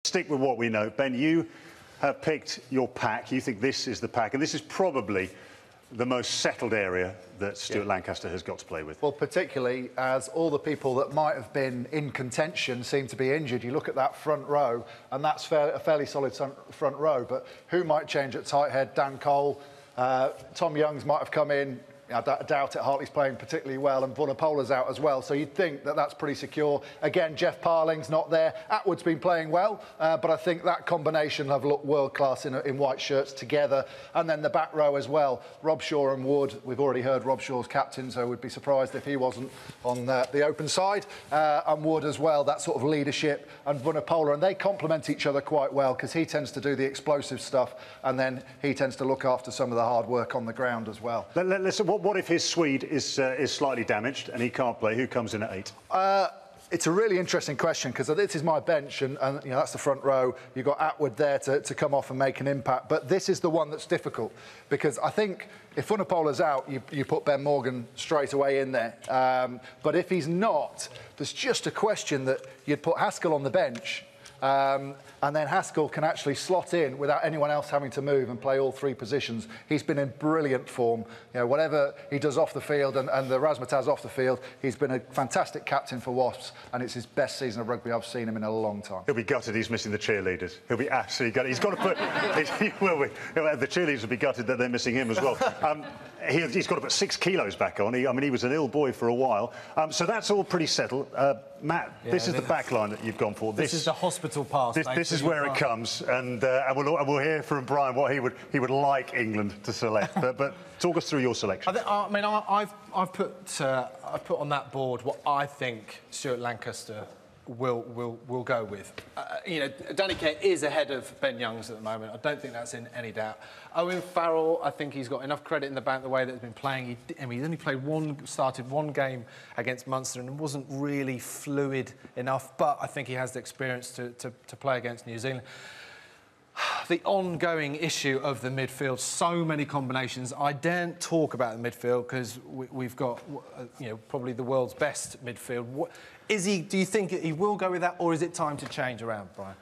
Stick with what we know. Ben, you have picked your pack. You think this is the pack, and this is probably the most settled area that Stuart Lancaster has got to play with. Well, particularly as all the people that might have been in contention seem to be injured. You look at that front row, and that's a fairly solid front row. But who might change at tight head? Dan Cole, Tom Youngs might have come in. I doubt it. Hartley's playing particularly well, and Vunapola's out as well. So you'd think that that's pretty secure. Again, Jeff Parling's not there. Atwood's been playing well, but I think that combination have looked world-class in white shirts together. And then the back row as well. Rob Shaw and Wood. We've already heard Rob Shaw's captain, so we'd be surprised if he wasn't on the open side. And Wood as well, that sort of leadership, and Vunapola. And they complement each other quite well, because he tends to do the explosive stuff, and then he tends to look after some of the hard work on the ground as well. Listen, what if his Swede is slightly damaged and he can't play? Who comes in at 8? It's a really interesting question, because this is my bench, and you know, that's the front row. You've got Atwood there to come off and make an impact. But this is the one that's difficult, because I think if Vunapola's out, you put Ben Morgan straight away in there. But if he's not, there's just a question that you'd put Haskell on the bench, and then Haskell can actually slot in without anyone else having to move and play all 3 positions. He's been in brilliant form. You know, whatever he does off the field and the razzmatazz off the field, he's been a fantastic captain for Wasps, and it's his best season of rugby I've seen him in a long time. He'll be gutted he's missing the cheerleaders. He'll be absolutely gutted. He's got to put... he will be. The cheerleaders will be gutted that they're missing him as well. He's got to put 6 kilos back on. I mean, he was an ill boy for a while. So that's all pretty settled. Matt, this is the back line that you've gone for. This is the hospital pass. This is where it comes, and we'll hear from Brian what he would like England to select. But talk us through your selection. I've put on that board what I think Stuart Lancaster will go with. You know, Danny Kerr is ahead of Ben Youngs at the moment. I don't think that's in any doubt. Owen Farrell, I think he's got enough credit in the bank the way that he's been playing. He only started one game against Munster and wasn't really fluid enough, but I think he has the experience to play against New Zealand. The ongoing issue of the midfield, so many combinations. I daren't talk about the midfield because we've got, you know, probably the world's best midfield. Do you think he will go with that, or is it time to change around, Brian?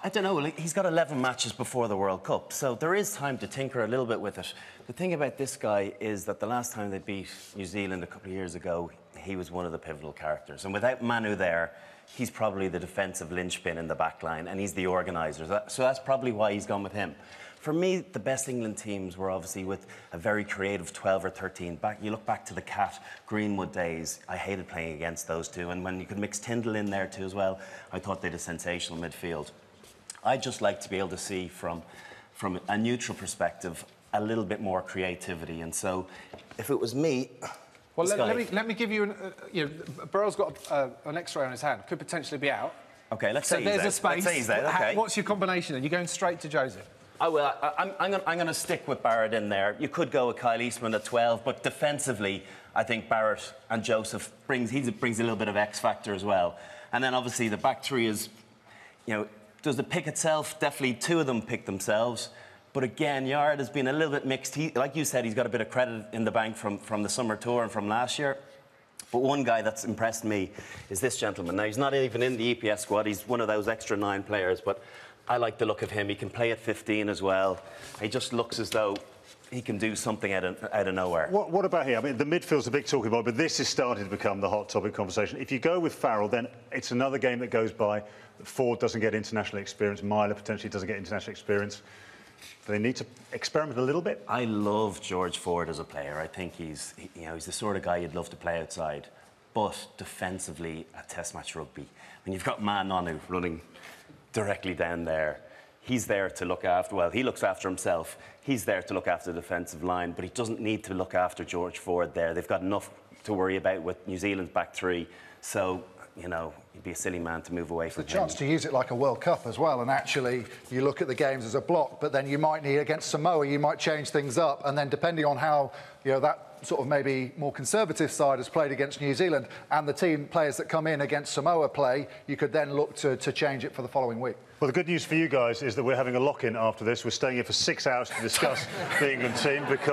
I don't know. He's got 11 matches before the World Cup, so there is time to tinker a little bit with it. The thing about this guy is that the last time they beat New Zealand a couple of years ago, he was one of the pivotal characters. And without Manu there, he's probably the defensive linchpin in the back line, and he's the organiser. So that's probably why he's gone with him. For me, the best England teams were obviously with a very creative 12 or 13. You look back to the Cat Greenwood days, I hated playing against those two. And when you could mix Tyndall in there too as well, I thought they had a sensational midfield. I'd just like to be able to see from a neutral perspective a little bit more creativity. And so if it was me... Well, let me give you you know, Burrell's got an X-ray on his hand, could potentially be out. OK, let's say he's out. There's a space. Let's say he's out, OK. What's your combination then? You're going straight to Joseph? I will. I'm going to stick with Barrett in there. You could go with Kyle Eastman at 12, but defensively, I think Barrett and Joseph brings a little bit of X factor as well. And then obviously the back 3 is, you know, does the pick itself? Definitely 2 of them pick themselves. But again, Yard has been a little bit mixed. Like you said, he's got a bit of credit in the bank from the summer tour and from last year. But one guy that's impressed me is this gentleman. Now, he's not even in the EPS squad. He's one of those extra 9 players. But I like the look of him. He can play at 15 as well. He just looks as though he can do something out of nowhere. What about here? I mean, the midfield's a big talking point, but this is starting to become the hot topic conversation. If you go with Farrell, then it's another game that goes by. Ford doesn't get international experience. Myler potentially doesn't get international experience. Do they need to experiment a little bit? I love George Ford as a player. I think he's the sort of guy you'd love to play outside. But defensively, at Test match rugby, when you've got Man Nonu running directly down there, he's there to look after, well, he looks after himself. He's there to look after the defensive line, but he doesn't need to look after George Ford there. They've got enough to worry about with New Zealand's back 3. So, you know, you'd be a silly man to move away from him. It's a chance to use it like a World Cup as well, and actually you look at the games as a block, but then you might need, against Samoa, you might change things up, and then depending on how, you know, that sort of maybe more conservative side has played against New Zealand, and the team players that come in against Samoa play, you could then look to change it for the following week. Well, the good news for you guys is that we're having a lock-in after this. We're staying here for 6 hours to discuss the England team because